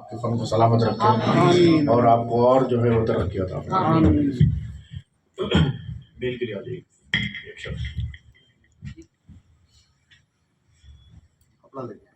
آپ کے فن کو سلامت رکھے اور آپ کو اور جو ہے وہ ترقی عطا فرمائے. بیل کے لیے آ جائیے ایک شخص اپنا لے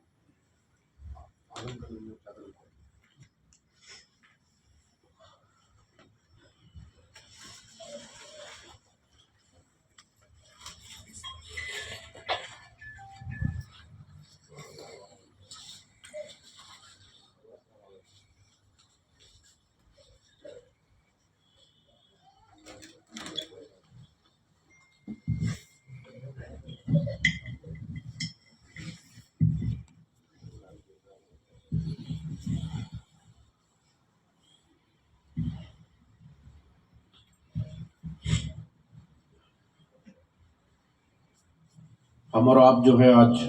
ہم اور آپ جو ہے آج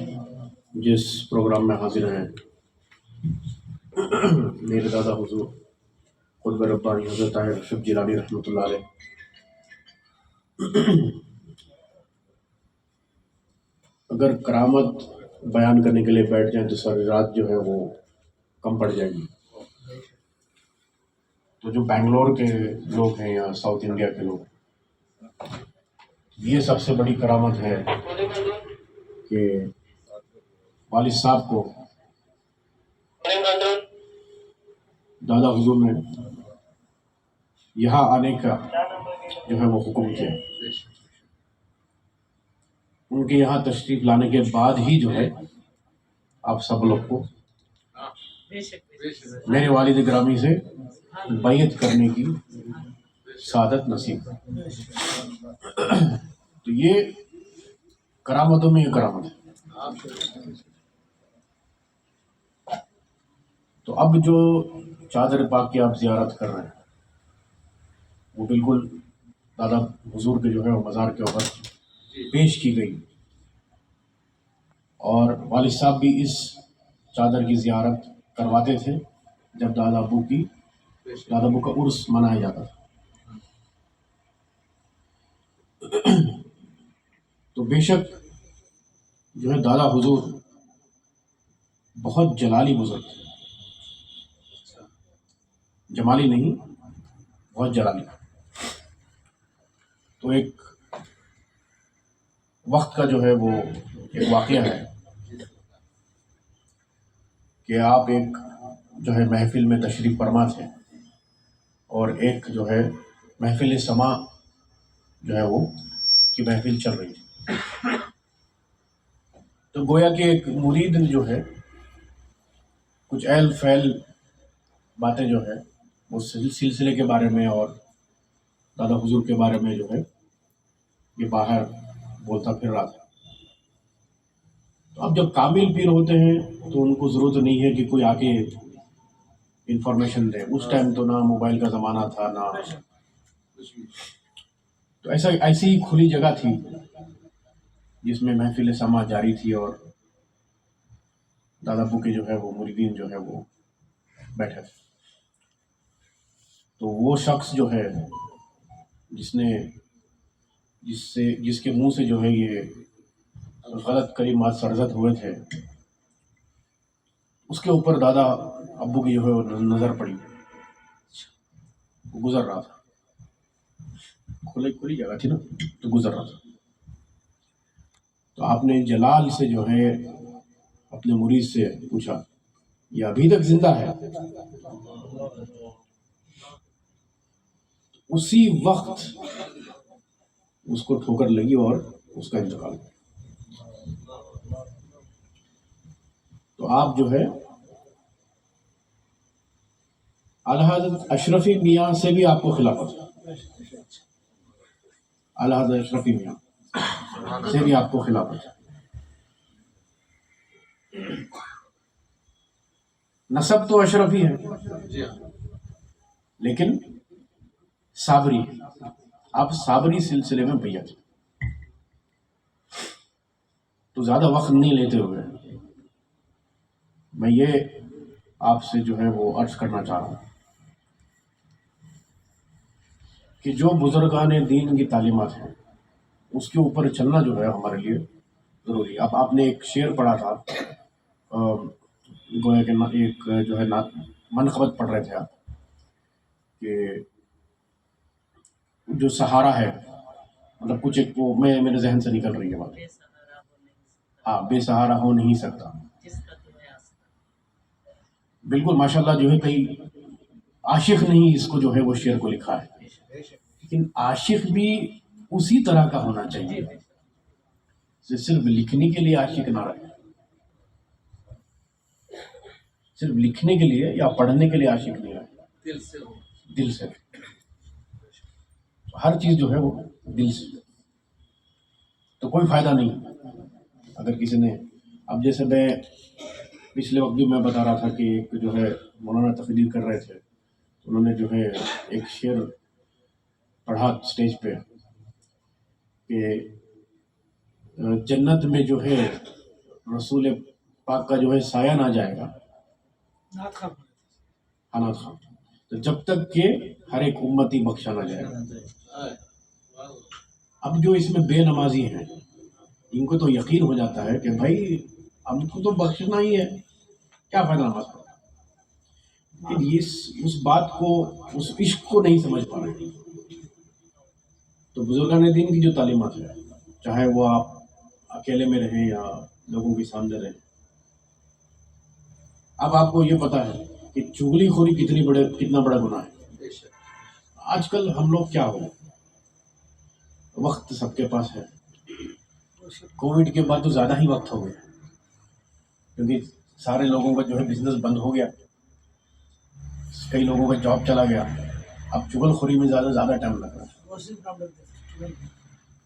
جس پروگرام میں حاضر ہیں میرے دادا حضور قطب ربانی حضرت طاہر اشرف جیلانی رحمۃ اللہ علیہ. اگر کرامت بیان کرنے کے لیے بیٹھ جائیں تو ساری رات جو ہے وہ کم پڑ جائے گی. تو جو بنگلور کے لوگ ہیں یا ساؤتھ انڈیا کے لوگ، یہ سب سے بڑی کرامت ہے کہ والد صاحب کو دادا حضور نے یہاں آنے کا جو ہے وہ حکم کیا. ان کے یہاں تشریف لانے کے بعد ہی جو ہے آپ سب لوگ کو میرے والد گرامی سے بیعت کرنے کی سعادت نصیب. تو یہ کرامتوں میں یہ کرامت ہے. تو اب جو چادر پاک کی آپ زیارت کر رہے ہیں وہ بالکل دادا حضور کے جو ہے وہ مزار کے اوپر پیش کی گئی، اور والد صاحب بھی اس چادر کی زیارت کرواتے تھے جب دادا ابو کا عرس منایا جاتا تھا. تو بے شک جو ہے دادا حضور بہت جلالی بزرگ تھے، جمالی نہیں، بہت جلالی. تو ایک وقت کا جو ہے وہ ایک واقعہ ہے کہ آپ ایک جو ہے محفل میں تشریف فرما تھے اور ایک جو ہے محفل سما جو ہے وہ کی محفل چل رہی تھی. تو گویا کہ ایک مرید جو ہے کچھ ایل فیل باتیں جو ہے اس سلسلے کے بارے میں اور دادا حضور کے بارے میں جو ہے یہ باہر بولتا پھر رہا تھا. تو اب جب کامل پیر ہوتے ہیں تو ان کو ضرورت نہیں ہے کہ کوئی آ کے انفارمیشن دے. اس ٹائم تو نہ موبائل کا زمانہ تھا نہ، تو ایسی ہی کھلی جگہ تھی جس میں محفل سما جاری تھی اور دادا ابو کے جو ہے وہ مریدین جو ہے وہ بیٹھے تھے. تو وہ شخص جو ہے جس کے منہ سے جو ہے یہ غلط کلمات سرزد ہوئے تھے، اس کے اوپر دادا ابو کی جو ہے وہ نظر پڑی. وہ گزر رہا تھا، کھلی جگہ تھی نا، تو گزر رہا تھا. تو آپ نے جلال سے جو ہے اپنے مرید سے پوچھا یہ ابھی تک زندہ ہے؟ اسی وقت اس کو ٹھوکر لگی اور اس کا انتقال. تو آپ جو ہے اعلیٰ حضرت اشرفی میاں سے بھی آپ کو خلافت، اعلیٰ حضرت اشرفی میاں سے بھی آپ کو خلافت. نسب تو اشرفی ہے لیکن صابری، آپ صابری سلسلے میں بیعت. تو زیادہ وقت نہیں لیتے ہوئے میں یہ آپ سے جو ہے وہ عرض کرنا چاہ رہا ہوں کہ جو بزرگان دین کی تعلیمات ہیں اس کے اوپر چلنا جو ہے ہمارے لیے ضروری ہے. آپ نے ایک شعر پڑھا تھا، گویا کہ ایک جو ہے منقبت پڑھ رہے تھے آپ کہ جو سہارا ہے، مطلب کچھ ایک وہ میرے ذہن سے نکل رہی ہے بات. ہاں، بے سہارا ہو نہیں سکتا. بالکل ماشاء اللہ جو ہے کئی عاشق نے ہی اس کو جو ہے وہ شعر کو لکھا ہے، لیکن عاشق بھی اسی طرح کا ہونا چاہیے، صرف لکھنے کے لیے عاشق نہ رہے، صرف لکھنے کے لیے یا پڑھنے کے لیے عاشق نہیں رہے، دل سے. ہر چیز جو ہے وہ دل سے، تو کوئی فائدہ نہیں اگر کسی نے. اب جیسے میں پچھلے وقت بھی میں بتا رہا تھا کہ ایک جو ہے مولانا تقریر کر رہے تھے، انہوں نے جو ہے ایک شعر پڑھا اسٹیج پہ کہ جنت میں جو ہے رسول پاک کا جو ہے سایہ نہ جائے گا. حنات خان، تو جب تک کہ ہر ایک امتی بخشا نہ جائے گا. اب جو اس میں بے نمازی ہیں ان کو تو یقین ہو جاتا ہے کہ بھائی ہم کو تو بخشنا ہی ہے، کیا فائدہ نماز پڑھنا. لیکن یہ اس بات کو، اس عشق کو نہیں سمجھ پا رہے. تو بزرگان دین کی جو تعلیمات ہے، چاہے وہ آپ اکیلے میں رہیں یا لوگوں کے سامنے رہیں، اب آپ کو یہ پتا ہے کہ چغلی خوری کتنا بڑا گناہ ہے. آج کل ہم لوگ کیا ہو، وقت سب کے پاس ہے. کووڈ کے بعد تو زیادہ ہی وقت ہو گیا، کیونکہ سارے لوگوں کا جو ہے بزنس بند ہو گیا، کئی لوگوں کا جاب چلا گیا. اب چغل خوری میں زیادہ ٹائم لگ رہا ہے.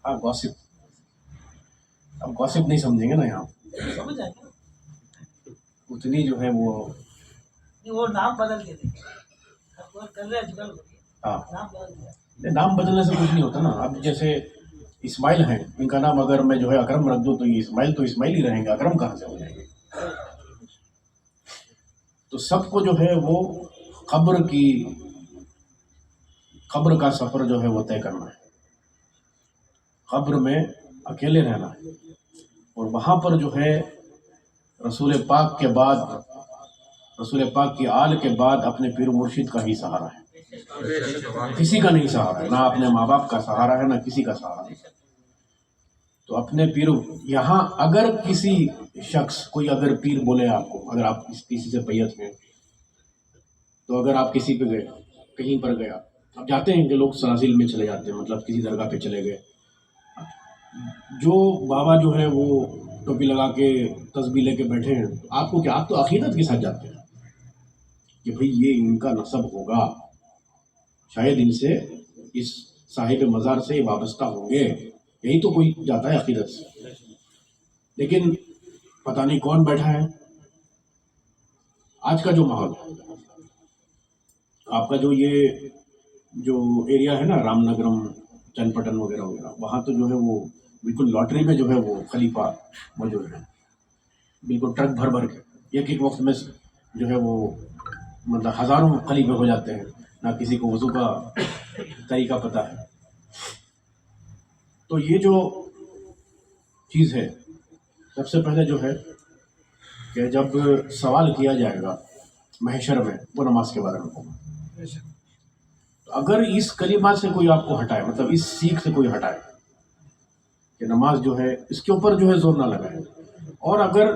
ہاں گوسپ، اب گوسپ نہیں سمجھیں گے نا یہاں، اتنی جو ہے وہ نام بدل کے ہاں نام بدلنے سے کچھ نہیں ہوتا نا. اب جیسے اسماعیل ہیں، ان کا نام اگر میں جو ہے اکرم رکھ دوں تو یہ اسماعیل ہی رہیں گے، اکرم کہاں سے ہو جائیں گے. تو سب کو جو ہے وہ قبر کا سفر جو ہے وہ طے کرنا ہے، قبر میں اکیلے رہنا ہے، اور وہاں پر جو ہے رسول پاک کے بعد، رسول پاک کی آل کے بعد اپنے پیر و مرشد کا ہی سہارا ہے، کسی کا نہیں سہارا ہے، نہ اپنے ماں باپ کا سہارا ہے، نہ کسی کا سہارا ہے. تو اپنے پیر، یہاں اگر کسی شخص کوئی اگر پیر بولے آپ کو، اگر آپ کسی سے بیعت میں، تو اگر آپ کسی پہ گئے، کہیں پر گیا، اب جاتے ہیں کہ لوگ سرازیل میں چلے جاتے ہیں، مطلب کسی درگاہ پہ چلے گئے، جو بابا جو ہے وہ ٹوپی لگا کے تسبیح لے کے بیٹھے ہیں، آپ کو کیا، آپ تو عقیدت کے ساتھ جاتے ہیں کہ بھئی یہ ان کا نسب ہوگا، شاید ان سے، اس صاحب مزار سے وابستہ ہوں گے، یہی تو کوئی جاتا ہے عقیدت سے. لیکن پتہ نہیں کون بیٹھا ہے. آج کا جو ماحول ہے، آپ کا جو ایریا ہے نا، رام نگرم، چن پٹن وغیرہ وغیرہ، وہاں تو جو ہے وہ بالکل لاٹری میں جو ہے وہ خلیفہ موجود ہے، بالکل ٹرک بھر کے ایک وقت میں جو ہے وہ مطلب ہزاروں خلیفے ہو جاتے ہیں، نہ کسی کو وضو کا طریقہ پتہ ہے. تو یہ جو چیز ہے، سب سے پہلے جو ہے کہ جب سوال کیا جائے گا محشر میں، وہ نماز کے بارے میں ہوگا. تو اگر اس کلمات سے کوئی آپ کو ہٹائے، مطلب اس سیکھ سے کوئی ہٹائے کہ نماز جو ہے اس کے اوپر جو ہے زور نہ لگائے، اور اگر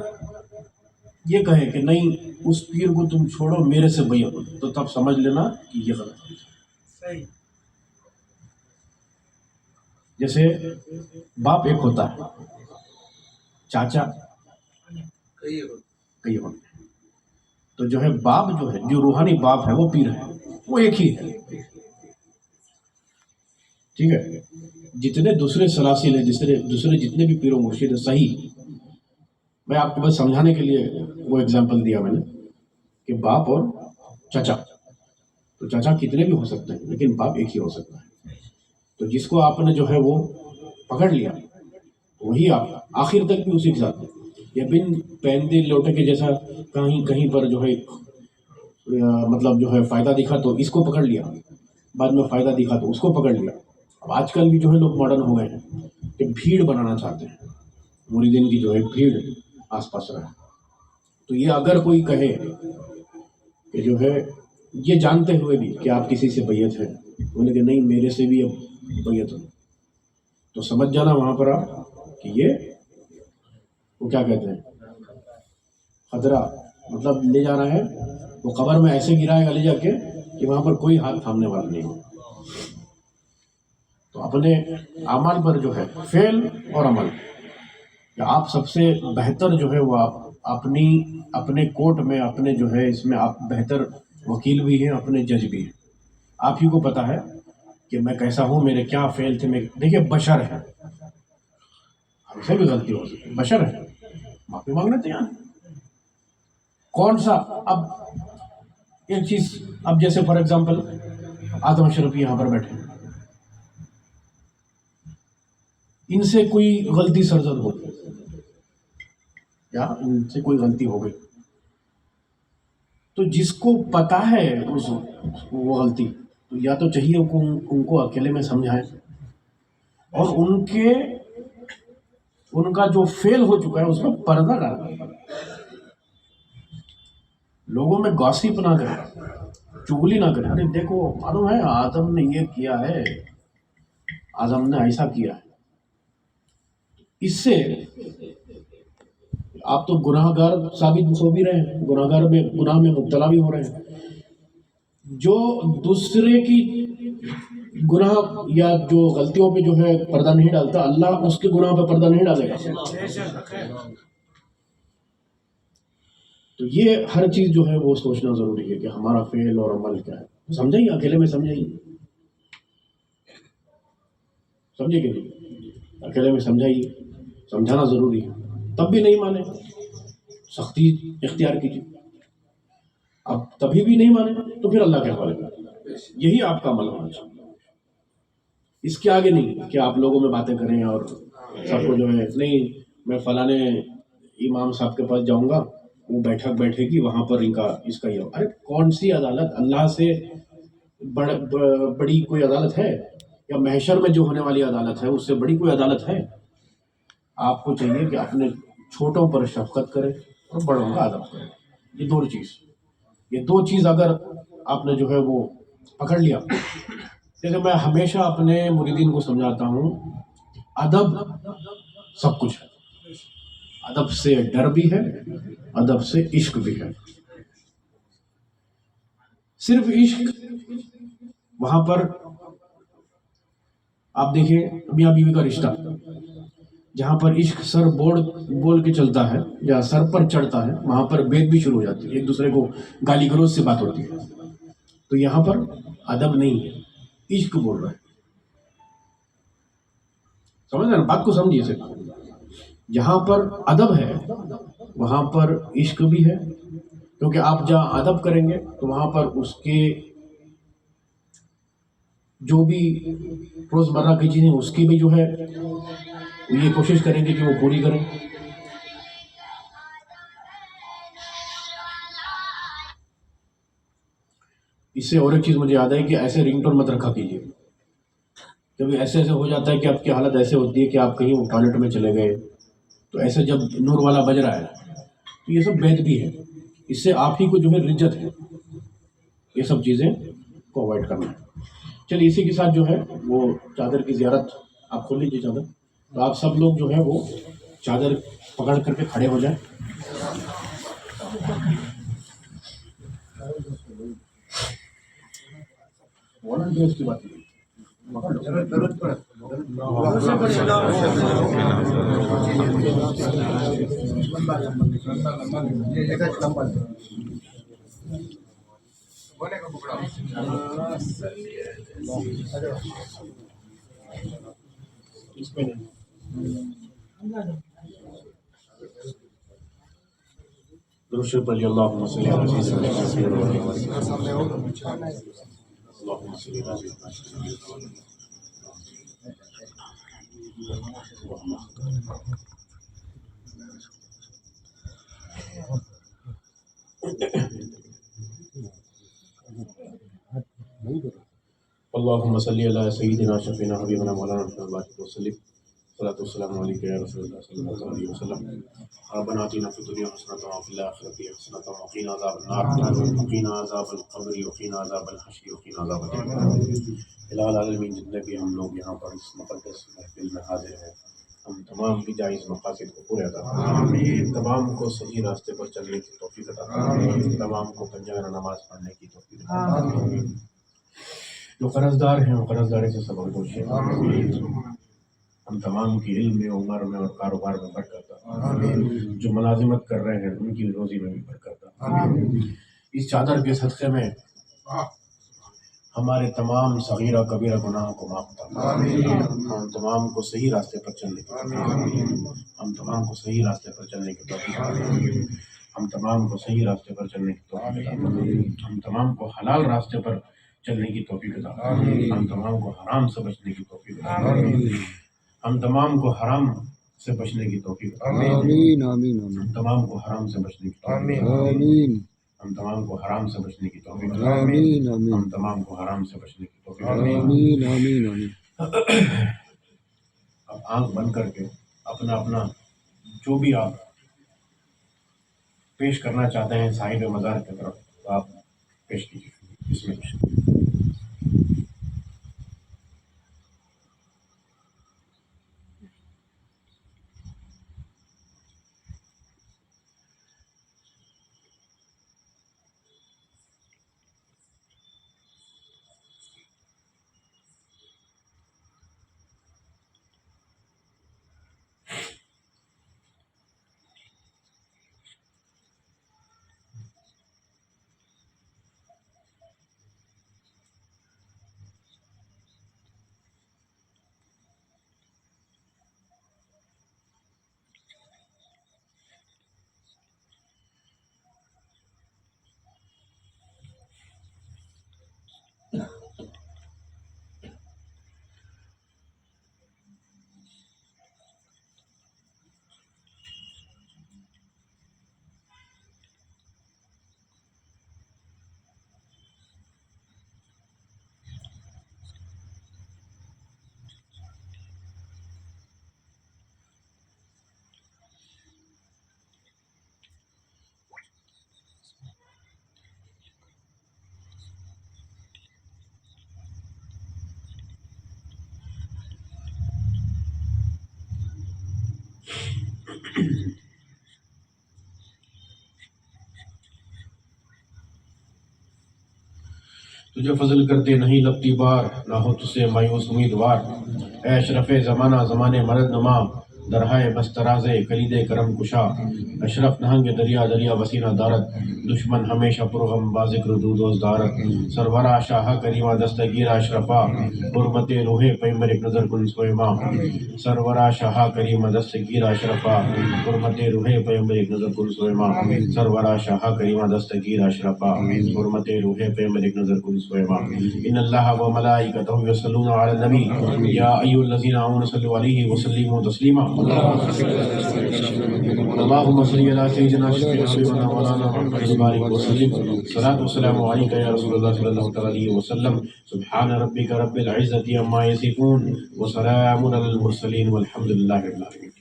یہ کہے کہ نہیں اس پیر کو تم چھوڑو، میرے سے بیعت ہو، تو تب سمجھ لینا کہ یہ غلط ہے. جیسے باپ ایک ہوتا ہے، چاچا کئی ہوتے ہیں. تو جو ہے باپ جو ہے، جو روحانی باپ ہے، وہ پیر ہے، وہ ایک ہی ہے. ٹھیک ہے، جتنے دوسرے سلاسل ہیں، دوسرے جتنے بھی پیر و مرشد ہیں، صحیح. میں آپ کو بس سمجھانے کے لیے وہ اگزامپل دیا میں نے کہ باپ اور چچا، تو چچا کتنے بھی ہو سکتے ہیں لیکن باپ ایک ہی ہو سکتا ہے. تو جس کو آپ نے جو ہے وہ پکڑ لیا، وہی آپ آخر تک بھی اسی کے ساتھ ہیں. یا بن پہندے لوٹے کے جیسا کہیں پر جو ہے مطلب جو ہے فائدہ دکھا تو اس کو پکڑ لیا، بعد میں فائدہ دکھا تو اس کو پکڑ لیا. اب آج کل بھی جو ہے لوگ ماڈرن ہو گئے ہیں کہ بھیڑ بنانا چاہتے ہیں، مریدین کی جو ہے بھیڑ آس پاس رہے. تو یہ اگر کوئی کہے کہ جو ہے یہ جانتے ہوئے بھی کہ آپ کسی سے بیعت ہے، انہوں نے کہ نہیں میرے سے بھی اب بیعت ہو، تو سمجھ جانا وہاں پر آپ کہ یہ وہ کیا کہتے ہیں خطرہ، مطلب لے جا رہا ہے وہ قبر میں ایسے گرائے گا لے جا کے کہ وہاں پر کوئی ہاتھ تھامنے والا نہیں ہو۔ تو اپنے اعمال پر جو ہے فعل اور عمل، کہ آپ سب سے بہتر جو ہے وہ اپنے کوٹ میں اپنے جو ہے اس میں آپ بہتر وکیل بھی ہیں، اپنے جج بھی ہیں، آپ ہی کو پتہ ہے کہ میں کیسا ہوں، میرے کیا فعل تھے۔ میں دیکھیے بشر ہے، ہم سے بھی غلطی ہو سکتی، بشر ہے، معافی مانگنا تیار ہے۔ کون سا اب ایک چیز، اب جیسے فار ایگزامپل آدم اشرف یہاں پر بیٹھے، ان سے کوئی غلطی سرزد ہو گئی یا ان سے کوئی غلطی ہو گئی، تو جس کو پتا ہے وہ غلطی، تو یا تو چاہیے ان کو اکیلے میں سمجھائیں، اور ان کا جو فیل ہو چکا ہے اس میں پردہ ڈالیں، لوگوں میں گاسپ نہ کریں، چغلی نہ کریں، ارے دیکھو معلوم ہے آدم نے یہ کیا ہے، آدم نے ایسا کیا ہے، اس سے آپ تو گناہ گار ثابت ہو بھی رہے ہیں، گناہ میں مبتلا بھی ہو رہے ہیں۔ جو دوسرے کی گناہ یا جو غلطیوں پہ جو ہے پردہ نہیں ڈالتا، اللہ اس کے گناہ پہ پردہ نہیں ڈالے گا۔ تو یہ ہر چیز جو ہے وہ سوچنا ضروری ہے کہ ہمارا فعل اور عمل کیا ہے، سمجھائیے اکیلے میں سمجھائیے، سمجھے کہ نہیں، اکیلے میں سمجھائیے، سمجھانا ضروری ہے، تب بھی نہیں مانے سختی اختیار کیجیے، اب تبھی بھی نہیں مانے تو پھر اللہ کے حوالے کریں، یہی آپ کا عمل ہونا چاہیے، اس کے آگے نہیں کہ آپ لوگوں میں باتیں کریں اور سب کو جو ہے نہیں میں فلاں امام صاحب کے پاس جاؤں گا، وہ بیٹھک بیٹھے گی وہاں پر اس کا یہ، ارے کون سی عدالت اللہ سے بڑی کوئی عدالت ہے، یا محشر میں جو ہونے والی عدالت ہے اس سے بڑی کوئی عدالت ہے؟ آپ کو چاہیے کہ اپنے چھوٹوں پر شفقت کریں اور بڑوں کا ادب کریں، یہ دو چیز اگر آپ نے جو ہے وہ پکڑ لیا، جیسے میں ہمیشہ اپنے مریدین کو سمجھاتا ہوں، ادب سب کچھ ہے، ادب سے ڈر بھی ہے، ادب سے عشق بھی ہے، صرف عشق وہاں پر آپ دیکھیں میاں بیوی کا رشتہ، جہاں پر عشق سر بول کے چلتا ہے یا سر پر چڑھتا ہے وہاں پر بید بھی شروع ہو جاتی ہے، ایک دوسرے کو گالی گلوچ سے بات ہوتی ہے، تو یہاں پر ادب نہیں ہے، عشق بول رہا ہے، سمجھ رہے ہیں بات کو، سمجھیے سے جہاں پر ادب ہے وہاں پر عشق بھی ہے، کیونکہ آپ جہاں ادب کریں گے تو وہاں پر اس کے جو بھی روزمرہ کی چیزیں اس کی بھی جو ہے یہ کوشش کریں گے کہ وہ پوری کریں۔ اس سے اور ایک چیز مجھے یاد ہے کہ ایسے رنگ ٹون مت رکھا کیجیے، کبھی ایسے ہو جاتا ہے کہ آپ کی حالت ایسے ہوتی ہے کہ آپ کہیں ٹوائلٹ میں چلے گئے، تو ایسے جب نور والا بج رہا ہے تو یہ سب بید بھی ہے، اس سے آپ ہی کو جو ہے رجت ہے، یہ سب چیزیں کو اوائڈ کرنا ہے۔ چلیے اسی کے ساتھ جو ہے وہ چادر کی زیارت آپ کھول لیجیے چادر، تو آپ سب لوگ جو ہے وہ چادر پکڑ کر کے کھڑے ہو جائیں۔ والنٹیئرس کی بات اس میں نہیں، درشد علی اللہم صلی علی سیدنا اللہم صلی علی اللہم صلی علی سیدنا شفینا حبیبنا مولانا محمد وسلم والصلاة والسلام عليك يا رسول الله صلى الله عليه وسلم. ربنا آتنا في الدنيا حسنة وفي الآخرة حسنة وقنا عذاب النار وقنا عذاب القبر وقنا عذاب الحشر وقنا عذاب النار. الہ العالمین جتنے بھی ہم لوگ یہاں پر اس مقدس محفل میں حاضر ہیں، ہم تمام کی جائز مقاصد کو پورے عطا فرمائے، تمام کو صحیح راستے پر چلنے کی توفیق عطا فرمائے، تمام کو پنجانہ نماز پڑھنے کی توفیق عطا فرمائے، جو قرض دار ہیں وہ قرض داری سے سبق دوشیں، ہم تمام کی علم میں، عمر میں اور کاروبار میں برکت عطا، جو ملازمت کر رہے ہیں ان کی روزی میں بھی برکت عطا۔ اس چادر کے صدقے میں ہمارے تمام صغیرہ کبیرہ گناہوں کو معاف فرما، ہم تمام کو صحیح راستے پر چلنے کی توفیق، ہم تمام کو صحیح راستے پر چلنے کی توفیق، ہم تمام کو صحیح راستے پر چلنے کی توفیق، ہم تمام کو حلال راستے پر چلنے کی توفیق عطا، ہم تمام کو حرام سے بچنے کی توفیق عطا، ہم تمام کو حرام سے بچنے کی توفیق عطا، ہم تمام کو حرام سے بچنے کی توفیق عطا، ہم تمام کو حرام سے بچنے کی توفیق عطا، ہم تمام کو حرام سے بچنے کی توفیق عطا۔ اب آنکھ بند کر کے اپنا اپنا جو بھی آپ پیش کرنا چاہتے ہیں صاحب مزار کی طرف آپ پیش کیجیے، بسم اللہ۔ تجھے فضل کرتے نہیں لگتی بار، نہ ہو تجھ سے مایوس امیدوار، اے اشرف زمانہ زمانے مرد نما، درہائے بستراز کلید کرم کشا، اشرف نہنگ دریا دریا وسینہ دارت، دشمن ہمیشہ پرغم بازکر دودوز دارت، سرورا شاہ کریمہ دستگیر اشرفا، حرمت روح پیمبر ایک نظر کن سویما، سرورا شاہ کریمہ دستگیر اشرفا، حرمت روح پیمبر ایک نظر کن سویما، سرورا شاہ کریمہ دستگیر اشرفا، حرمت روح پیمبر ایک نظر کن سویما۔ ان اللہ و ملائکتہ یصلون علی النبی یا ایھا الذین آمنوا صلوا علیہ وسلموا تسلیما۔ اللهم صل على سيدنا شفيعنا مولانا محمد وبارك وسلم، صلاة والسلام عليك يا رسول الله صلى الله عليه وسلم، سبحان ربك رب العزة عما يصفون وسلام على المرسلين والحمد لله رب العالمين۔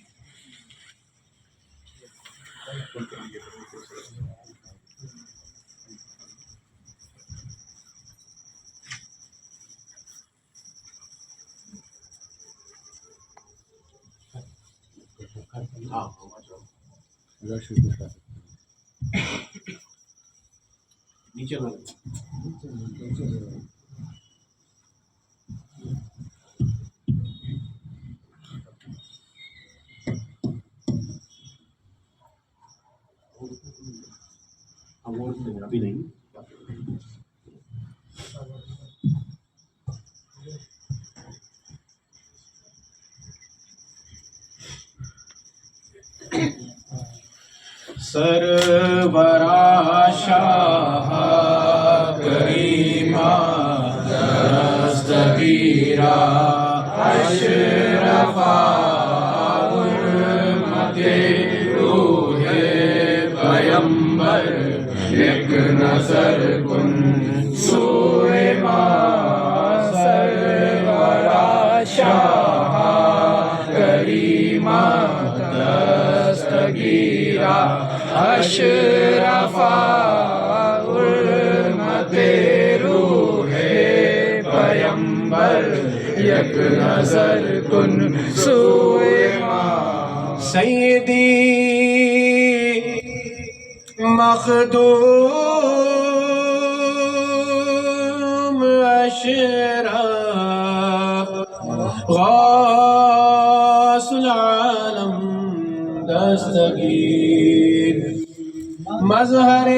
نیچے ابھی نہیں سرورا شاہ کریمہ دستگیرہ اشرفا، حرمت روح پیمبر ایک نظر کن سویما، سرورا شاہ کریمہ اشرفا حرمت روح پیمبر یک نظر کن سوئے ماں سیدی مخدوم اشرف غوث العالم دستگیر مظہر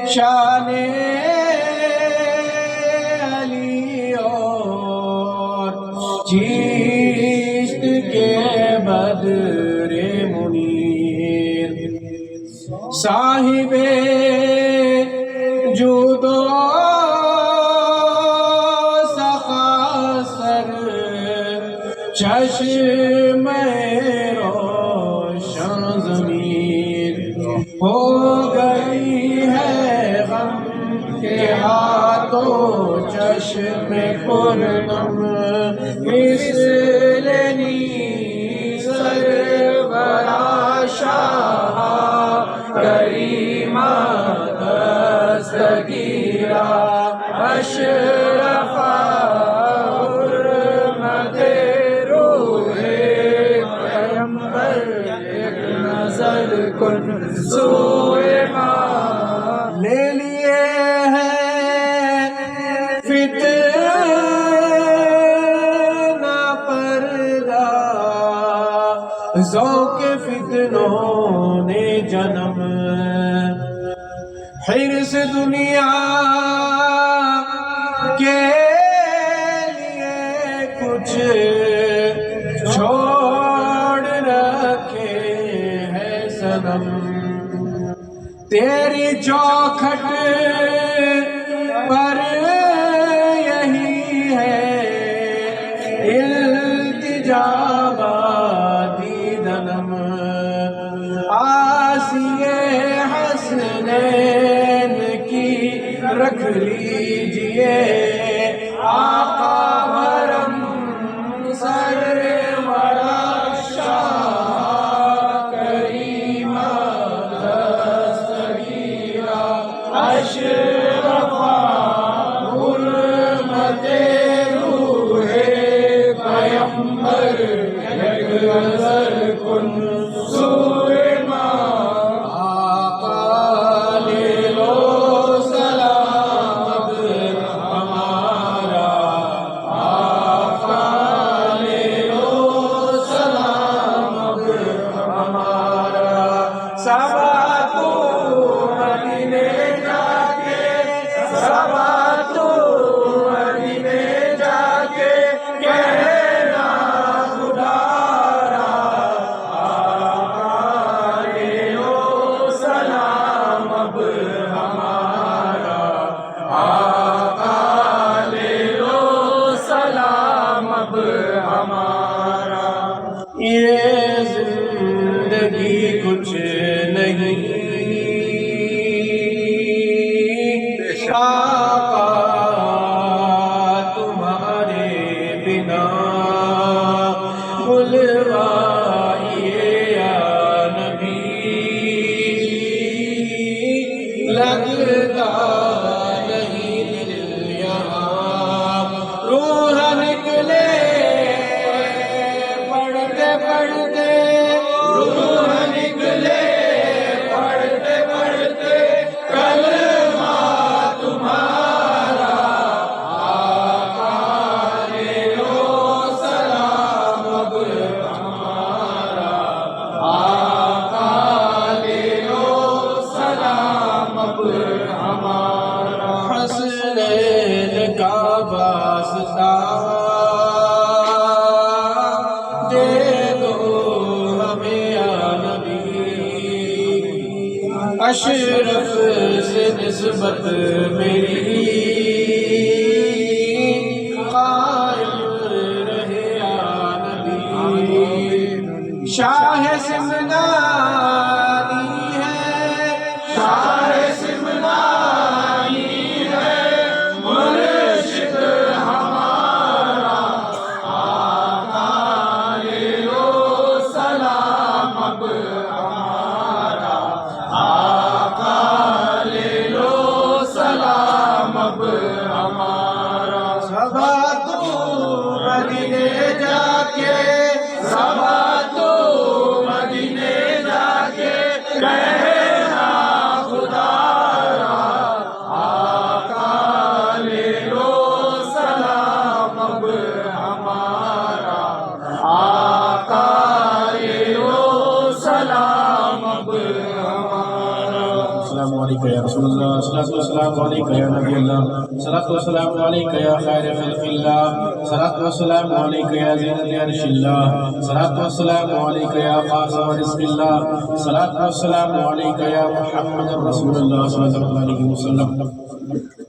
شان علی اور چیشت کے بدر منیر صاحب جود و سخا سر چشم روشن ضمیر ہو گئی ہے غم کے ہاتھوں چشم پرنم مثل سرورا شاہ کریمہ دستگیرہ اشرفا حرمت روح پیمبر ایک نظر کن سوئے ماں لے لیے ہیں فتنہ پردہ ذوق فتنوں نے جنم حرص دنیا کے لیے کچھ چھوڑ رکھے ہیں صنم تیری چوکھٹ پر یہی ہے التجا بادی دنم آسیے حسنین کی رکھ لیجئے آقا بھرم سرورا شاہ کریمہ دستگیرہ اشرفا حرمت روح پیمبر یک نظر کن سوئے یہ زندگی کچھ نہیں آقا تمہارے بنا بلوائیے یا نبی لگتا نہیں دل یہاں روح نکلے حسنین کا واسطہ دے دو ہمیں یا نبی اشرف سے نسبت میری قائم رہے یا نبی شاہ سمنانی ہے شاہ سمنانی علیک یا رسول اللہ، صلاۃ والسلام علیک یا نبی اللہ، صلاۃ والسلام علیک یا خیر خلق اللہ، صلاۃ والسلام علیک یا زینت عرش اللہ، صلاۃ والسلام علیک یا قاسم رزق اللہ، صلاۃ والسلام علیک یا محمد رسول اللہ صلی اللہ علیہ وسلم.